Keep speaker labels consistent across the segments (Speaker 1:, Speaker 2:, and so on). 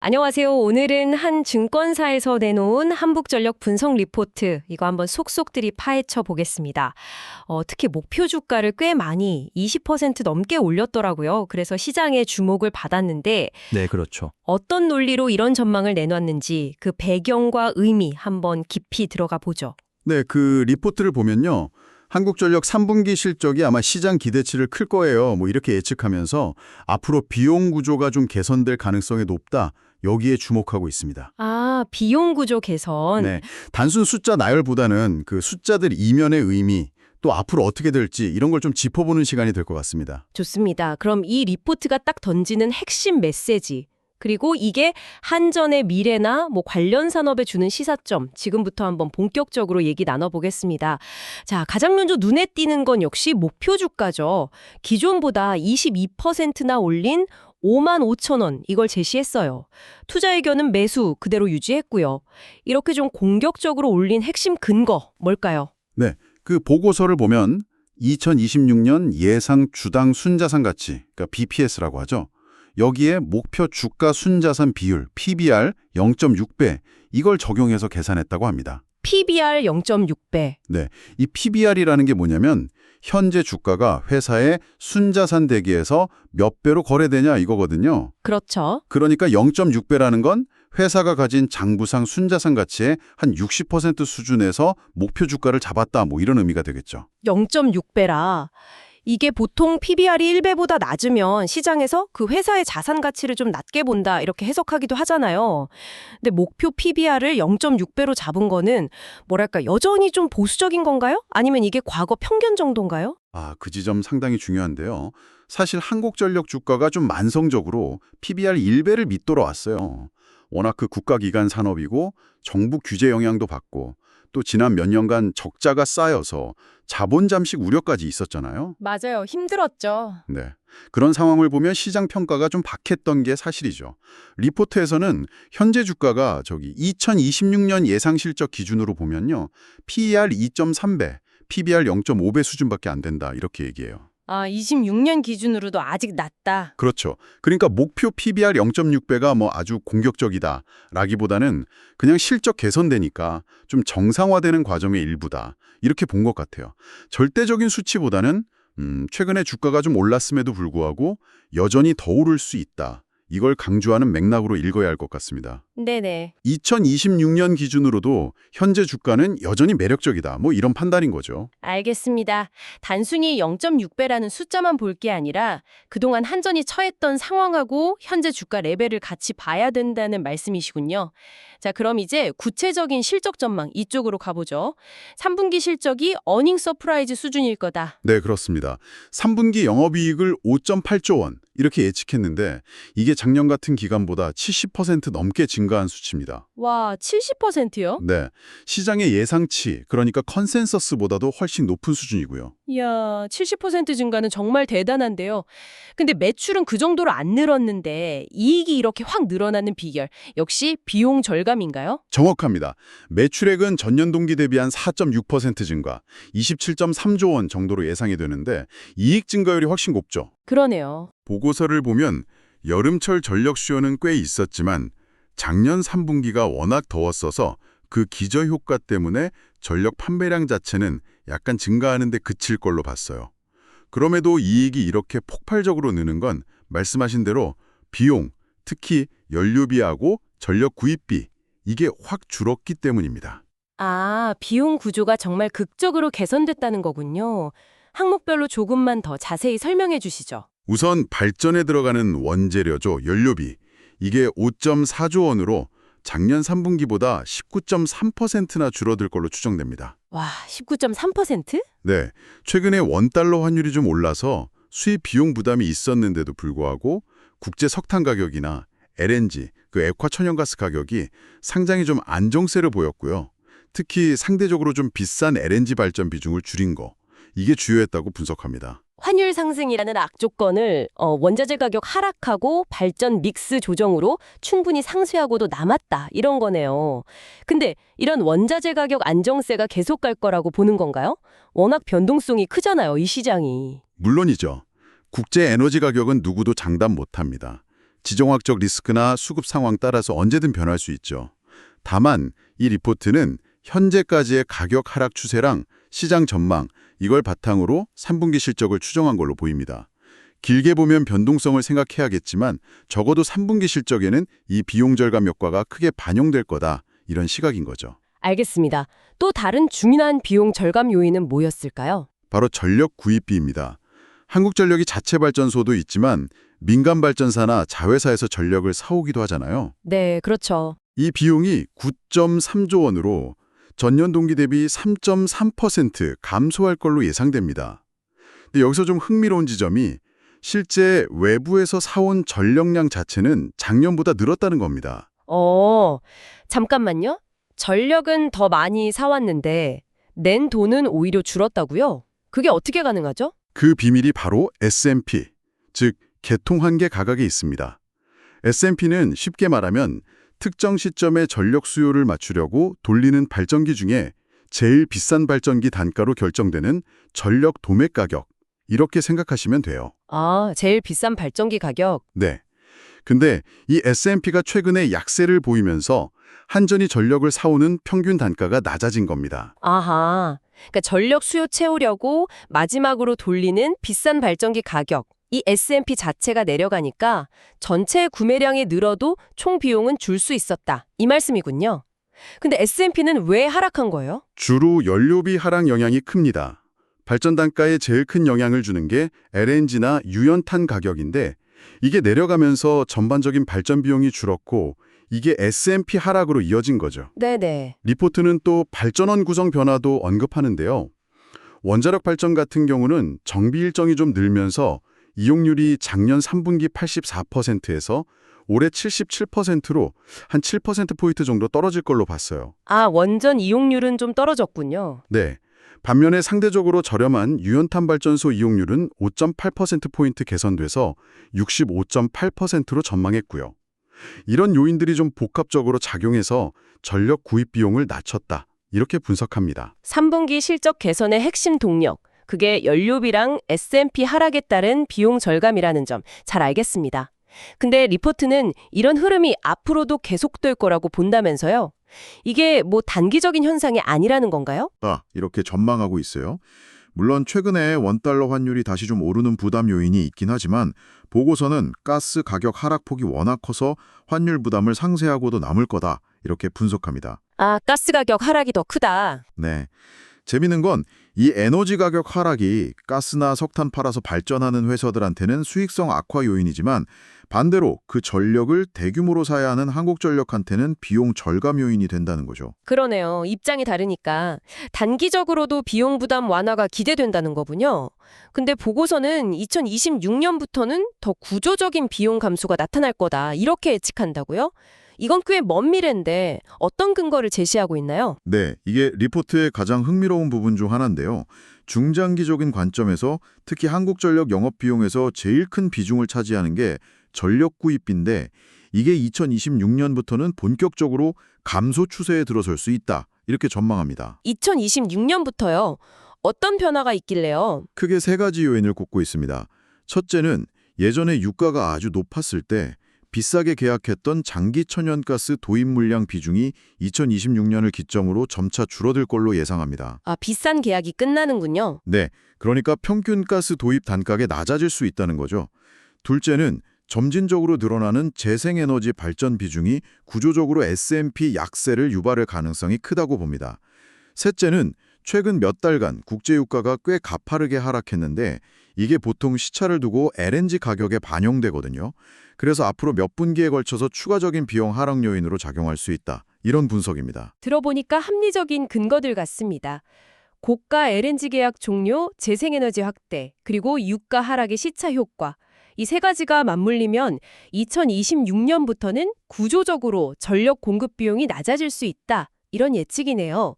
Speaker 1: 안녕하세요. 오늘은 한 증권사에서 내놓은 한국전력 분석 리포트, 이거 한번 속속들이 파헤쳐 보겠습니다. 특히 목표 주가를 꽤 많이 20% 넘게 올렸더라고요. 그래서 시장의 주목을 받았는데
Speaker 2: 네, 그렇죠.
Speaker 1: 어떤 논리로 이런 전망을 내놨는지 그 배경과 의미 한번 깊이 들어가 보죠.
Speaker 3: 네, 그 리포트를 보면요. 한국전력 3분기 실적이 아마 시장 기대치를 클 거예요. 이렇게 예측하면서 앞으로 비용 구조가 좀 개선될 가능성이 높다. 여기에 주목하고 있습니다.
Speaker 1: 아, 비용 구조 개선.
Speaker 3: 네, 단순 숫자 나열보다는 그 숫자들 이면의 의미, 또 앞으로 어떻게 될지 이런 걸 좀 짚어보는 시간이 될 것 같습니다.
Speaker 1: 좋습니다. 그럼 이 리포트가 딱 던지는 핵심 메시지, 그리고 이게 한전의 미래나 관련 산업에 주는 시사점, 지금부터 한번 본격적으로 얘기 나눠보겠습니다. 자, 가장 먼저 눈에 띄는 건 역시 목표 주가죠. 기존보다 22%나 올린 55,000원, 이걸 제시했어요. 투자 의견은 매수 그대로 유지했고요. 이렇게 좀 공격적으로 올린 핵심 근거 뭘까요?
Speaker 3: 네, 그 보고서를 보면 2026년 예상 주당 순자산 가치, 그러니까 BPS라고 하죠. 여기에 목표 주가 순자산 비율, PBR 0.6배, 이걸 적용해서 계산했다고 합니다.
Speaker 1: PBR 0.6배.
Speaker 3: 네, 이 PBR이라는 게 뭐냐면 현재 주가가 회사의 순자산 대비해서 몇 배로 거래되냐 이거거든요.
Speaker 1: 그렇죠.
Speaker 3: 그러니까 0.6배라는 건 회사가 가진 장부상 순자산 가치의 한 60% 수준에서 목표 주가를 잡았다, 이런 의미가 되겠죠.
Speaker 1: 0.6배라. 이게 보통 PBR이 1배보다 낮으면 시장에서 그 회사의 자산 가치를 좀 낮게 본다, 이렇게 해석하기도 하잖아요. 근데 목표 PBR을 0.6배로 잡은 거는 뭐랄까, 여전히 좀 보수적인 건가요? 아니면 이게 과거 평균 정도인가요?
Speaker 3: 그 지점 상당히 중요한데요. 사실 한국전력 주가가 좀 만성적으로 PBR 1배를 밑돌아 왔어요. 워낙 그 국가기관 산업이고 정부 규제 영향도 받고 또 지난 몇 년간 적자가 쌓여서 자본 잠식 우려까지 있었잖아요.
Speaker 1: 맞아요. 힘들었죠.
Speaker 3: 네. 그런 상황을 보면 시장 평가가 좀 박했던 게 사실이죠. 리포트에서는 현재 주가가 2026년 예상 실적 기준으로 보면요. PER 2.3배, PBR 0.5배 수준밖에 안 된다, 이렇게 얘기해요.
Speaker 1: 아, 26년 기준으로도 아직 낮다.
Speaker 3: 그렇죠. 그러니까 목표 PBR 0.6배가 아주 공격적이다 라기보다는 그냥 실적 개선되니까 좀 정상화되는 과정의 일부다, 이렇게 본 것 같아요. 절대적인 수치보다는 최근에 주가가 좀 올랐음에도 불구하고 여전히 더 오를 수 있다, 이걸 강조하는 맥락으로 읽어야 할 것 같습니다.
Speaker 1: 네네.
Speaker 3: 2026년 기준으로도 현재 주가는 여전히 매력적이다, 이런 판단인 거죠.
Speaker 1: 알겠습니다. 단순히 0.6배라는 숫자만 볼 게 아니라 그동안 한전이 처했던 상황하고 현재 주가 레벨을 같이 봐야 된다는 말씀이시군요. 자, 그럼 이제 구체적인 실적 전망 이쪽으로 가보죠. 3분기 실적이 어닝 서프라이즈 수준일 거다.
Speaker 3: 네, 그렇습니다. 3분기 영업이익을 5.8조 원 이렇게 예측했는데 이게 작년 같은 기간보다 70% 넘게 증가한 수치입니다.
Speaker 1: 와, 70%요?
Speaker 3: 네, 시장의 예상치, 그러니까 컨센서스보다도 훨씬 높은 수준이고요.
Speaker 1: 이야, 70% 증가는 정말 대단한데요. 근데 매출은 그 정도로 안 늘었는데 이익이 이렇게 확 늘어나는 비결, 역시 비용 절감인가요?
Speaker 3: 정확합니다. 매출액은 전년 동기 대비 한 4.6% 증가, 27.3조 원 정도로 예상이 되는데 이익 증가율이 훨씬 높죠.
Speaker 1: 그러네요.
Speaker 3: 보고서를 보면 여름철 전력 수요는 꽤 있었지만 작년 3분기가 워낙 더웠어서 그 기저효과 때문에 전력 판매량 자체는 약간 증가하는 데 그칠 걸로 봤어요. 그럼에도 이익이 이렇게 폭발적으로 느는 건 말씀하신 대로 비용, 특히 연료비하고 전력 구입비, 이게 확 줄었기 때문입니다.
Speaker 1: 아, 비용 구조가 정말 극적으로 개선됐다는 거군요. 항목별로 조금만 더 자세히 설명해 주시죠.
Speaker 3: 우선 발전에 들어가는 원재료죠, 연료비. 이게 5.4조 원으로 작년 3분기보다 19.3%나 줄어들 걸로 추정됩니다.
Speaker 1: 와, 19.3%?
Speaker 3: 네, 최근에 원달러 환율이 좀 올라서 수입 비용 부담이 있었는데도 불구하고 국제 석탄 가격이나 LNG, 그 액화천연가스 가격이 상당히 좀 안정세를 보였고요. 특히 상대적으로 좀 비싼 LNG 발전 비중을 줄인 거, 이게 주요했다고 분석합니다.
Speaker 1: 환율 상승이라는 악조건을 원자재 가격 하락하고 발전 믹스 조정으로 충분히 상쇄하고도 남았다, 이런 거네요. 근데 이런 원자재 가격 안정세가 계속 갈 거라고 보는 건가요? 워낙 변동성이 크잖아요, 이 시장이.
Speaker 3: 물론이죠. 국제 에너지 가격은 누구도 장담 못합니다. 지정학적 리스크나 수급 상황 따라서 언제든 변할 수 있죠. 다만 이 리포트는 현재까지의 가격 하락 추세랑 시장 전망, 이걸 바탕으로 3분기 실적을 추정한 걸로 보입니다. 길게 보면 변동성을 생각해야겠지만 적어도 3분기 실적에는 이 비용 절감 효과가 크게 반영될 거다, 이런 시각인 거죠.
Speaker 1: 알겠습니다. 또 다른 중요한 비용 절감 요인은 뭐였을까요?
Speaker 3: 바로 전력 구입비입니다. 한국전력이 자체 발전소도 있지만 민간 발전사나 자회사에서 전력을 사오기도 하잖아요.
Speaker 1: 네, 그렇죠.
Speaker 3: 이 비용이 9.3조 원으로 전년 동기 대비 3.3% 감소할 걸로 예상됩니다. 근데 여기서 좀 흥미로운 지점이 실제 외부에서 사온 전력량 자체는 작년보다 늘었다는 겁니다.
Speaker 1: 잠깐만요. 전력은 더 많이 사왔는데 낸 돈은 오히려 줄었다고요? 그게 어떻게 가능하죠?
Speaker 3: 그 비밀이 바로 SMP, 즉 개통한계 가격에 있습니다. SMP는 쉽게 말하면 특정 시점에 전력 수요를 맞추려고 돌리는 발전기 중에 제일 비싼 발전기 단가로 결정되는 전력 도매 가격, 이렇게 생각하시면 돼요.
Speaker 1: 아, 제일 비싼 발전기 가격.
Speaker 3: 네. 근데 이 SMP가 최근에 약세를 보이면서 한전이 전력을 사오는 평균 단가가 낮아진 겁니다.
Speaker 1: 아하. 그러니까 전력 수요 채우려고 마지막으로 돌리는 비싼 발전기 가격. 이 S&P 자체가 내려가니까 전체 구매량이 늘어도 총 비용은 줄 수 있었다. 이 말씀이군요. 근데 S&P는 왜 하락한 거예요?
Speaker 3: 주로 연료비 하락 영향이 큽니다. 발전 단가에 제일 큰 영향을 주는 게 LNG나 유연탄 가격인데 이게 내려가면서 전반적인 발전 비용이 줄었고 이게 S&P 하락으로 이어진 거죠.
Speaker 1: 네네.
Speaker 3: 리포트는 또 발전원 구성 변화도 언급하는데요. 원자력 발전 같은 경우는 정비 일정이 좀 늘면서 이용률이 작년 3분기 84%에서 올해 77%로 한 7%포인트 정도 떨어질 걸로 봤어요.
Speaker 1: 아, 원전 이용률은 좀 떨어졌군요.
Speaker 3: 네. 반면에 상대적으로 저렴한 유연탄 발전소 이용률은 5.8%포인트 개선돼서 65.8%로 전망했고요. 이런 요인들이 좀 복합적으로 작용해서 전력 구입 비용을 낮췄다, 이렇게 분석합니다.
Speaker 1: 3분기 실적 개선의 핵심 동력, 그게 연료비랑 S&P 하락에 따른 비용 절감이라는 점 잘 알겠습니다. 근데 리포트는 이런 흐름이 앞으로도 계속될 거라고 본다면서요? 이게 뭐 단기적인 현상이 아니라는 건가요?
Speaker 2: 이렇게 전망하고 있어요. 물론 최근에 원달러 환율이 다시 좀 오르는 부담 요인이 있긴 하지만 보고서는 가스 가격 하락폭이 워낙 커서 환율 부담을 상쇄하고도 남을 거다, 이렇게 분석합니다.
Speaker 1: 아, 가스 가격 하락이 더 크다.
Speaker 2: 네. 재미있는 건 이 에너지 가격 하락이 가스나 석탄 팔아서 발전하는 회사들한테는 수익성 악화 요인이지만 반대로 그 전력을 대규모로 사야 하는 한국전력한테는 비용 절감 요인이 된다는 거죠.
Speaker 1: 그러네요. 입장이 다르니까 단기적으로도 비용 부담 완화가 기대된다는 거군요. 근데 보고서는 2026년부터는 더 구조적인 비용 감소가 나타날 거다, 이렇게 예측한다고요? 이건 꽤 먼 미래인데 어떤 근거를 제시하고 있나요?
Speaker 2: 네, 이게 리포트의 가장 흥미로운 부분 중 하나인데요. 중장기적인 관점에서 특히 한국전력 영업비용에서 제일 큰 비중을 차지하는 게 전력 구입비인데 이게 2026년부터는 본격적으로 감소 추세에 들어설 수 있다, 이렇게 전망합니다.
Speaker 1: 2026년부터요. 어떤 변화가 있길래요?
Speaker 2: 크게 세 가지 요인을 꼽고 있습니다. 첫째는 예전에 유가가 아주 높았을 때 비싸게 계약했던 장기 천연가스 도입 물량 비중이 2026년을 기점으로 점차 줄어들 걸로 예상합니다.
Speaker 1: 아, 비싼 계약이 끝나는군요.
Speaker 2: 네, 그러니까 평균 가스 도입 단가가 낮아질 수 있다는 거죠. 둘째는 점진적으로 늘어나는 재생에너지 발전 비중이 구조적으로 S&P 약세를 유발할 가능성이 크다고 봅니다. 셋째는 최근 몇 달간 국제유가가 꽤 가파르게 하락했는데 이게 보통 시차를 두고 LNG 가격에 반영되거든요. 그래서 앞으로 몇 분기에 걸쳐서 추가적인 비용 하락 요인으로 작용할 수 있다, 이런 분석입니다.
Speaker 1: 들어보니까 합리적인 근거들 같습니다. 고가 LNG 계약 종료, 재생에너지 확대, 그리고 유가 하락의 시차 효과. 이 세 가지가 맞물리면 2026년부터는 구조적으로 전력 공급 비용이 낮아질 수 있다, 이런 예측이네요.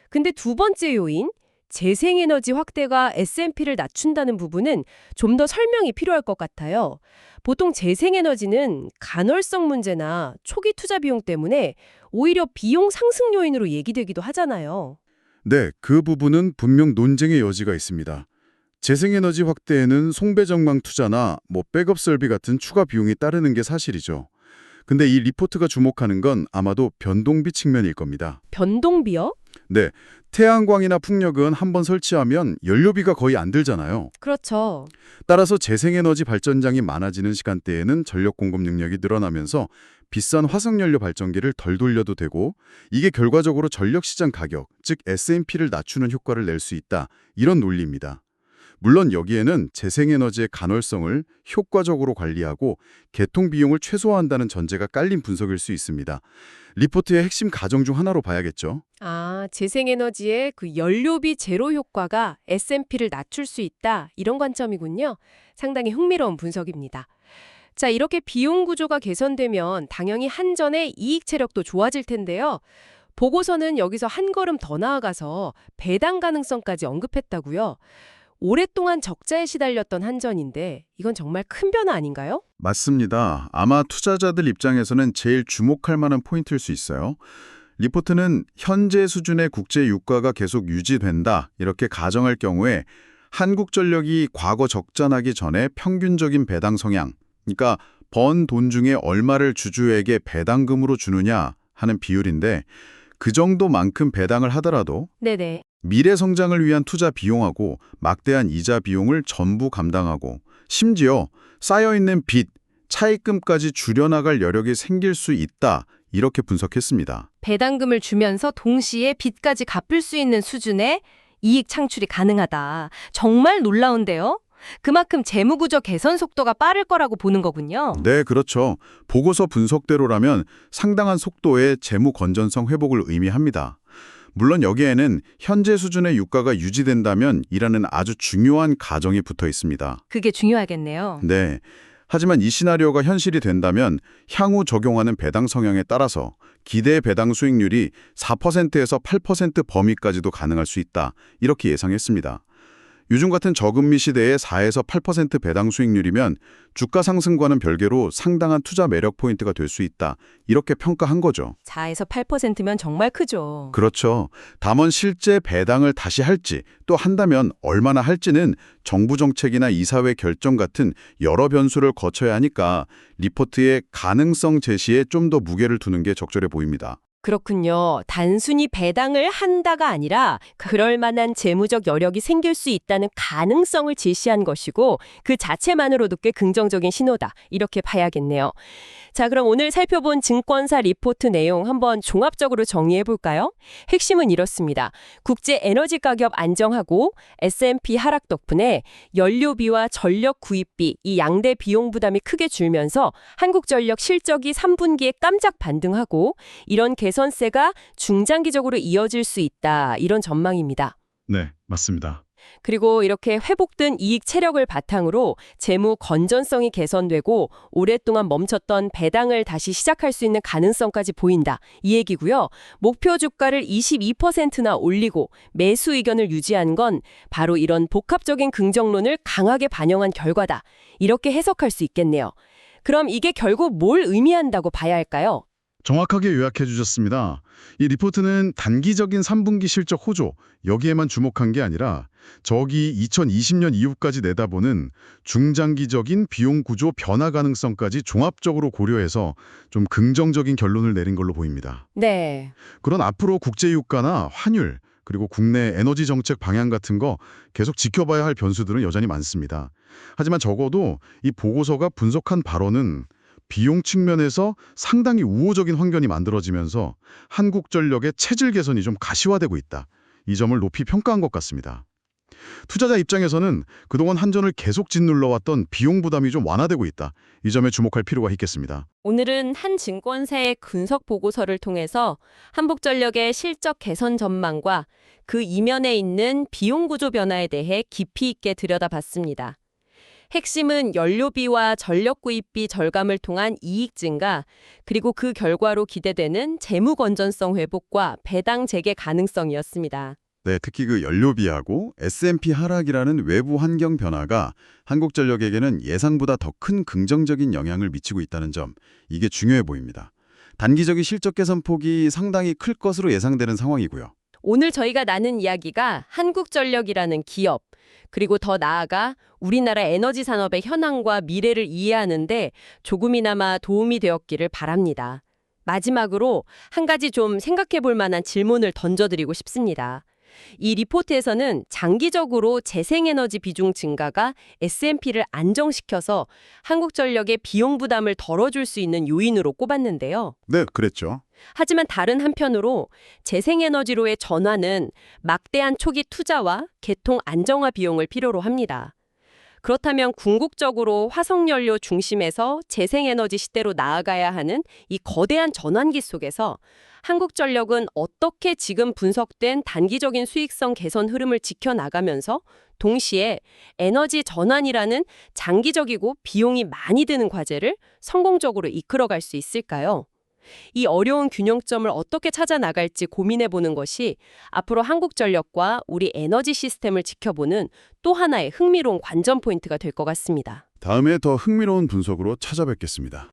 Speaker 1: 근데 두 번째 요인, 재생에너지 확대가 S&P를 낮춘다는 부분은 좀 더 설명이 필요할 것 같아요. 보통 재생에너지는 간헐성 문제나 초기 투자 비용 때문에 오히려 비용 상승 요인으로 얘기되기도 하잖아요.
Speaker 3: 네, 그 부분은 분명 논쟁의 여지가 있습니다.
Speaker 4: 재생에너지 확대에는 송배전망 투자나 백업 설비 같은 추가 비용이 따르는 게 사실이죠. 근데 이 리포트가 주목하는 건 아마도 변동비 측면일 겁니다.
Speaker 1: 변동비요?
Speaker 4: 네, 태양광이나 풍력은 한번 설치하면 연료비가 거의 안 들잖아요.
Speaker 1: 그렇죠.
Speaker 4: 따라서 재생에너지 발전장이 많아지는 시간대에는 전력 공급 능력이 늘어나면서 비싼 화석연료 발전기를 덜 돌려도 되고 이게 결과적으로 전력시장 가격, 즉 S&P를 낮추는 효과를 낼 수 있다. 이런 논리입니다. 물론 여기에는 재생에너지의 간헐성을 효과적으로 관리하고 개통 비용을 최소화한다는 전제가 깔린 분석일 수 있습니다. 리포트의 핵심 가정 중 하나로 봐야겠죠.
Speaker 1: 아, 재생에너지의 그 연료비 제로 효과가 S&P를 낮출 수 있다. 이런 관점이군요. 상당히 흥미로운 분석입니다. 자, 이렇게 비용 구조가 개선되면 당연히 한전의 이익 체력도 좋아질 텐데요. 보고서는 여기서 한 걸음 더 나아가서 배당 가능성까지 언급했다고요. 오랫동안 적자에 시달렸던 한전인데 이건 정말 큰 변화 아닌가요?
Speaker 2: 맞습니다. 아마 투자자들 입장에서는 제일 주목할 만한 포인트일 수 있어요. 리포트는 현재 수준의 국제 유가가 계속 유지된다 이렇게 가정할 경우에 한국전력이 과거 적자 나기 전에 평균적인 배당 성향, 그러니까 번 돈 중에 얼마를 주주에게 배당금으로 주느냐 하는 비율인데 그 정도만큼 배당을 하더라도
Speaker 1: 네네.
Speaker 2: 미래 성장을 위한 투자 비용하고 막대한 이자 비용을 전부 감당하고 심지어 쌓여있는 빚, 차입금까지 줄여나갈 여력이 생길 수 있다. 이렇게 분석했습니다.
Speaker 1: 배당금을 주면서 동시에 빚까지 갚을 수 있는 수준의 이익 창출이 가능하다. 정말 놀라운데요? 그만큼 재무구조 개선 속도가 빠를 거라고 보는 거군요.
Speaker 2: 네, 그렇죠. 보고서 분석대로라면 상당한 속도의 재무 건전성 회복을 의미합니다. 물론 여기에는 현재 수준의 유가가 유지된다면 이라는 아주 중요한 가정이 붙어 있습니다.
Speaker 1: 그게 중요하겠네요.
Speaker 2: 네. 하지만 이 시나리오가 현실이 된다면 향후 적용하는 배당 성향에 따라서 기대 배당 수익률이 4%에서 8% 범위까지도 가능할 수 있다. 이렇게 예상했습니다. 요즘 같은 저금리 시대에 4에서 8% 배당 수익률이면 주가 상승과는 별개로 상당한 투자 매력 포인트가 될 수 있다. 이렇게 평가한 거죠.
Speaker 1: 4에서 8%면 정말 크죠.
Speaker 2: 그렇죠. 다만 실제 배당을 다시 할지 또 한다면 얼마나 할지는 정부 정책이나 이사회 결정 같은 여러 변수를 거쳐야 하니까 리포트의 가능성 제시에 좀 더 무게를 두는 게 적절해 보입니다.
Speaker 1: 그렇군요. 단순히 배당을 한다가 아니라 그럴 만한 재무적 여력이 생길 수 있다는 가능성을 제시한 것이고 그 자체만으로도 꽤 긍정적인 신호다. 이렇게 봐야겠네요. 자, 그럼 오늘 살펴본 증권사 리포트 내용 한번 종합적으로 정리해 볼까요? 핵심은 이렇습니다. 국제 에너지 가격 안정하고 S&P 하락 덕분에 연료비와 전력 구입비 이 양대 비용 부담이 크게 줄면서 한국전력 실적이 3분기에 깜짝 반등하고 이런 개선세가 중장기적으로 이어질 수 있다. 이런 전망입니다.
Speaker 4: 네, 맞습니다.
Speaker 1: 그리고 이렇게 회복된 이익 체력을 바탕으로 재무 건전성이 개선되고 오랫동안 멈췄던 배당을 다시 시작할 수 있는 가능성까지 보인다. 이 얘기고요. 목표 주가를 22%나 올리고 매수 의견을 유지한 건 바로 이런 복합적인 긍정론을 강하게 반영한 결과다. 이렇게 해석할 수 있겠네요. 그럼 이게 결국 뭘 의미한다고 봐야 할까요?
Speaker 4: 정확하게 요약해 주셨습니다. 이 리포트는 단기적인 3분기 실적 호조, 여기에만 주목한 게 아니라 저기 2020년 이후까지 내다보는 중장기적인 비용 구조 변화 가능성까지 종합적으로 고려해서 좀 긍정적인 결론을 내린 걸로 보입니다.
Speaker 1: 네.
Speaker 4: 그런 앞으로 국제유가나 환율, 그리고 국내 에너지 정책 방향 같은 거 계속 지켜봐야 할 변수들은 여전히 많습니다. 하지만 적어도 이 보고서가 분석한 발언은 비용 측면에서 상당히 우호적인 환경이 만들어지면서 한국전력의 체질 개선이 좀 가시화되고 있다. 이 점을 높이 평가한 것 같습니다. 투자자 입장에서는 그동안 한전을 계속 짓눌러왔던 비용 부담이 좀 완화되고 있다. 이 점에 주목할 필요가 있겠습니다.
Speaker 1: 오늘은 한 증권사의 분석 보고서를 통해서 한국전력의 실적 개선 전망과 그 이면에 있는 비용 구조 변화에 대해 깊이 있게 들여다봤습니다. 핵심은 연료비와 전력 구입비 절감을 통한 이익 증가, 그리고 그 결과로 기대되는 재무 건전성 회복과 배당 재개 가능성이었습니다.
Speaker 2: 네, 특히 그 연료비하고 S&P 하락이라는 외부 환경 변화가 한국전력에게는 예상보다 더 큰 긍정적인 영향을 미치고 있다는 점, 이게 중요해 보입니다. 단기적인 실적 개선 폭이 상당히 클 것으로 예상되는 상황이고요.
Speaker 1: 오늘 저희가 나눈 이야기가 한국전력이라는 기업, 그리고 더 나아가 우리나라 에너지 산업의 현황과 미래를 이해하는데 조금이나마 도움이 되었기를 바랍니다. 마지막으로 한 가지 좀 생각해 볼 만한 질문을 던져드리고 싶습니다. 이 리포트에서는 장기적으로 재생에너지 비중 증가가 S&P를 안정시켜서 한국전력의 비용 부담을 덜어줄 수 있는 요인으로 꼽았는데요.
Speaker 4: 네, 그랬죠.
Speaker 1: 하지만 다른 한편으로 재생에너지로의 전환은 막대한 초기 투자와 개통 안정화 비용을 필요로 합니다. 그렇다면 궁극적으로 화석연료 중심에서 재생에너지 시대로 나아가야 하는 이 거대한 전환기 속에서 한국전력은 어떻게 지금 분석된 단기적인 수익성 개선 흐름을 지켜나가면서 동시에 에너지 전환이라는 장기적이고 비용이 많이 드는 과제를 성공적으로 이끌어갈 수 있을까요? 이 어려운 균형점을 어떻게 찾아 나갈지 고민해 보는 것이 앞으로 한국전력과 우리 에너지 시스템을 지켜보는 또 하나의 흥미로운 관전 포인트가 될 것 같습니다.
Speaker 4: 다음에 더 흥미로운 분석으로 찾아뵙겠습니다.